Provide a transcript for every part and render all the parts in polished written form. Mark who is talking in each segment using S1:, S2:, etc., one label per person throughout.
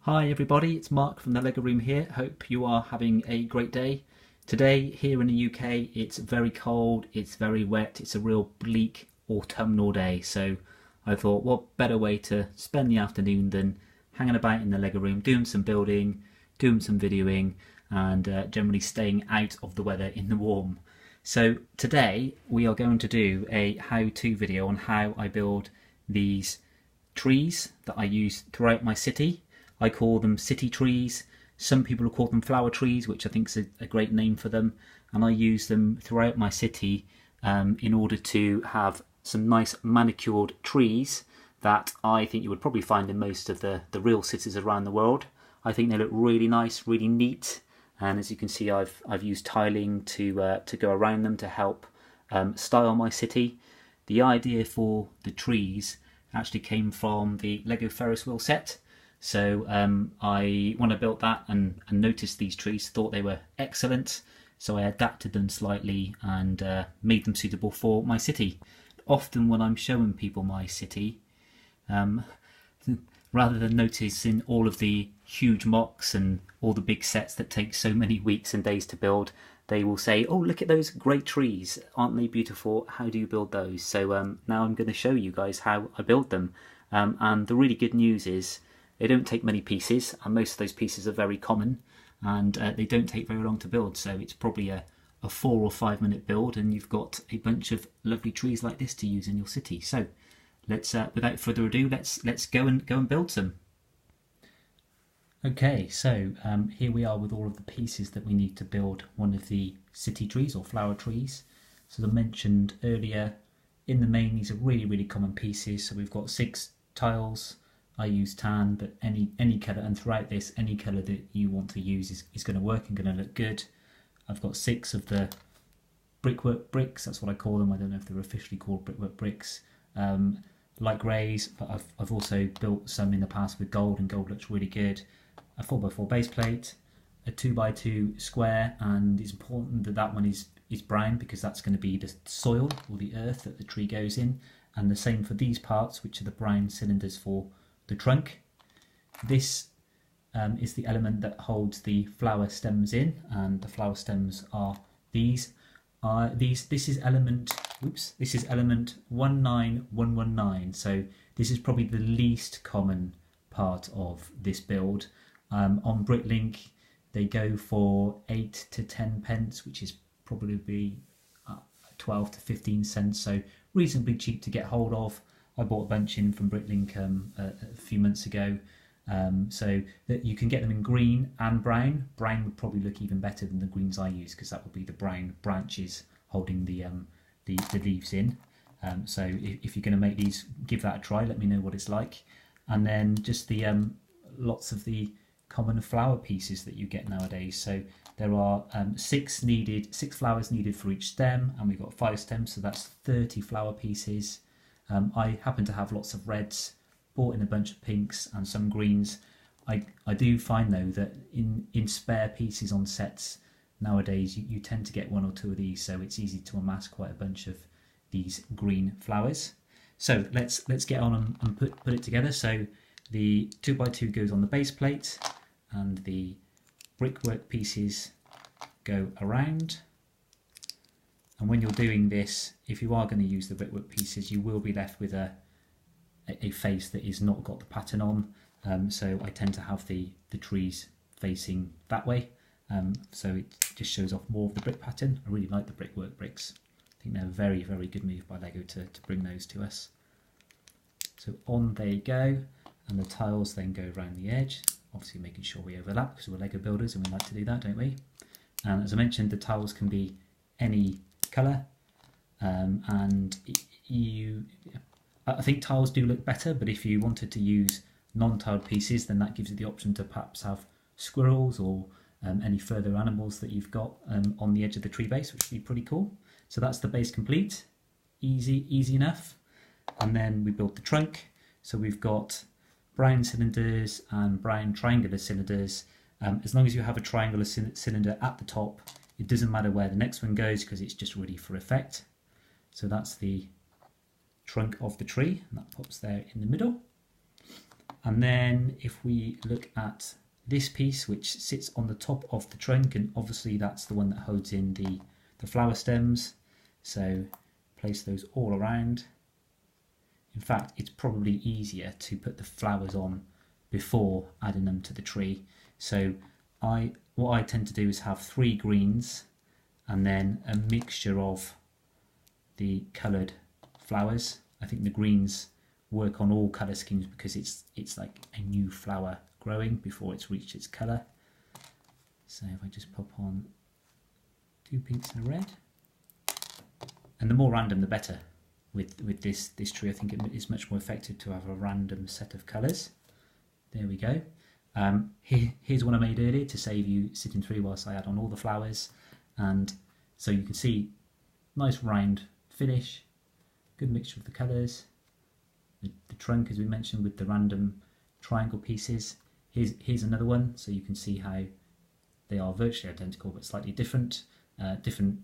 S1: Hi everybody, it's Mark from the Lego Room here. Hope you are having a great day. Today here in the UK it's very cold, it's very wet, it's a real bleak autumnal day, so I thought what better way to spend the afternoon than hanging about in the Lego Room, doing some building, doing some videoing and generally staying out of the weather in the warm. So today we are going to do a how-to video on how I build these trees that I use throughout my city. I call them city trees. Some people call them flower trees, which I think is a great name for them. And I use them throughout my city in order to have some nice manicured trees that I think you would probably find in most of the real cities around the world. I think they look really nice, really neat. And as you can see, I've used tiling to go around them to help style my city. The idea for the trees actually came from the Lego Ferris wheel set. So when I built that and noticed these trees, thought they were excellent. So I adapted them slightly and made them suitable for my city. Often when I'm showing people my city, rather than noticing all of the huge mocks and all the big sets that take so many weeks and days to build, they will say, oh, look at those great trees. Aren't they beautiful? How do you build those? So now I'm going to show you guys how I build them. And the really good news is they don't take many pieces, and most of those pieces are very common, and they don't take very long to build. So it's probably a 4 or 5 minute build, and you've got a bunch of lovely trees like this to use in your city. So let's, without further ado, let's go and build some. Okay, so here we are with all of the pieces that we need to build one of the city trees or flower trees. So as I mentioned earlier, in the main these are really common pieces. So we've got 6 tiles. I use tan, but any colour, and throughout this, any colour that you want to use is going to work and going to look good. I've got 6 of the brickwork bricks, that's what I call them. I don't know if they're officially called brickwork bricks. Light greys, but I've also built some in the past with gold, and gold looks really good. A 4x4 base plate, a 2x2 square, and it's important that that one is brown because that's going to be the soil or the earth that the tree goes in. And the same for these parts, which are the brown cylinders for the trunk. This is the element that holds the flower stems in, and the flower stems are these. This is element 19119. So this is probably the least common part of this build. On Bricklink, they go for 8 to 10 pence, which is probably 12 to 15 cents. So reasonably cheap to get hold of. I bought a bunch in from Bricklink a few months ago, so that you can get them in green and brown. Brown would probably look even better than the greens I use because that would be the brown branches holding the leaves in. So if you're going to make these, give that a try. Let me know what it's like. And then just the lots of the common flower pieces that you get nowadays. So there are 6 flowers needed for each stem, and we've got 5 stems, so that's 30 flower pieces. I happen to have lots of reds, bought in a bunch of pinks and some greens. I do find though that in spare pieces on sets nowadays you tend to get 1 or 2 of these, so it's easy to amass quite a bunch of these green flowers. So let's get on and put it together. So the 2x2 goes on the base plate and the brickwork pieces go around. And when you're doing this, if you are going to use the brickwork pieces, you will be left with a face that is not got the pattern on. So I tend to have the trees facing that way. So it just shows off more of the brick pattern. I really like the brickwork bricks. I think they're a very good move by Lego to bring those to us. So on they go, and the tiles then go around the edge, obviously making sure we overlap because we're Lego builders and we like to do that, don't we? And as I mentioned, the tiles can be any colour, and I think tiles do look better, but if you wanted to use non-tiled pieces, then that gives you the option to perhaps have squirrels or any further animals that you've got on the edge of the tree base, which would be pretty cool. So that's the base complete, easy enough. And then we built the trunk. So we've got brown cylinders and brown triangular cylinders. As long as you have a triangular cylinder at the top, it doesn't matter where the next one goes because it's just ready for effect. So that's the trunk of the tree, and that pops there in the middle. And then if we look at this piece, which sits on the top of the trunk, and obviously that's the one that holds in the flower stems, so place those all around. In fact, it's probably easier to put the flowers on before adding them to the tree. So what I tend to do is have 3 greens and then a mixture of the coloured flowers. I think the greens work on all colour schemes because it's like a new flower growing before it's reached its colour. So if I just pop on 2 pinks and a red, and the more random the better with this tree. I think it is much more effective to have a random set of colours. There we go. Here's one I made earlier to save you sitting through whilst I add on all the flowers, and so you can see nice round finish, good mixture of the colours. The trunk, as we mentioned, with the random triangle pieces. Here's another one, so you can see how they are virtually identical but slightly different. Different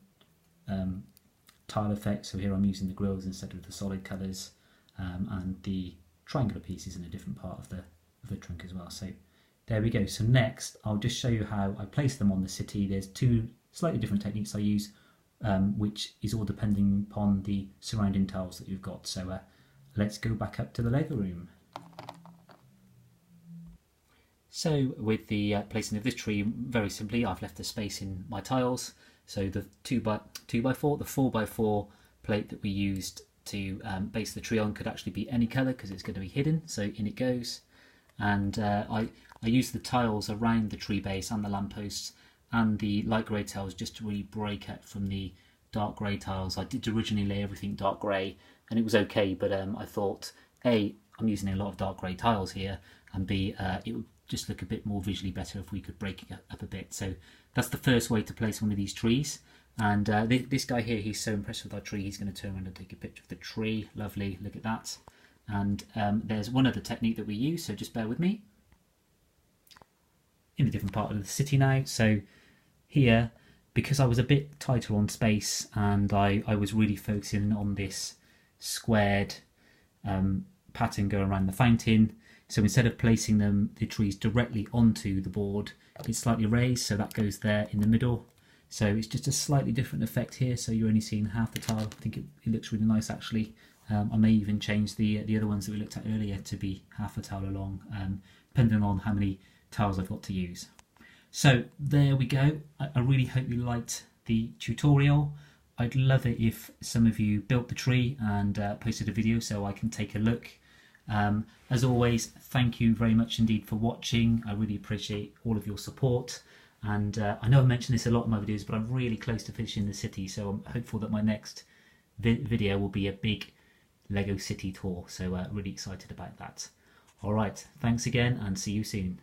S1: tile effects. So here I'm using the grills instead of the solid colours, and the triangular pieces in a different part of the trunk as well. So there we go. So next I'll just show you how I place them on the city. There's 2 slightly different techniques I use, which is all depending upon the surrounding tiles that you've got. So let's go back up to the Lego room. So with the placing of this tree, very simply, I've left a space in my tiles. So the 2x4, the 4x4 plate that we used to base the tree on could actually be any colour because it's going to be hidden. So in it goes. And I used the tiles around the tree base and the lampposts and the light grey tiles just to really break out from the dark grey tiles. I did originally lay everything dark grey and it was okay, but I thought, A, I'm using a lot of dark grey tiles here, and B, it would just look a bit more visually better if we could break it up a bit. So that's the first way to place one of these trees. And this guy here, he's so impressed with our tree, he's going to turn around and take a picture of the tree. Lovely, look at that. And there's one other technique that we use, so just bear with me. In a different part of the city now. So here, because I was a bit tighter on space and I was really focusing on this squared pattern going around the fountain, so instead of placing the trees directly onto the board, it's slightly raised, so that goes there in the middle. So it's just a slightly different effect here, so you're only seeing half the tile. I think it looks really nice actually. I may even change the other ones that we looked at earlier to be half a tile along, depending on how many tiles I've got to use. So there we go. I really hope you liked the tutorial. I'd love it if some of you built the tree and posted a video so I can take a look. As always, thank you very much indeed for watching. I really appreciate all of your support. And I know I mentioned this a lot in my videos, but I'm really close to finishing the city, so I'm hopeful that my next video will be a big Lego city tour. So really excited about that. All right, thanks again and see you soon.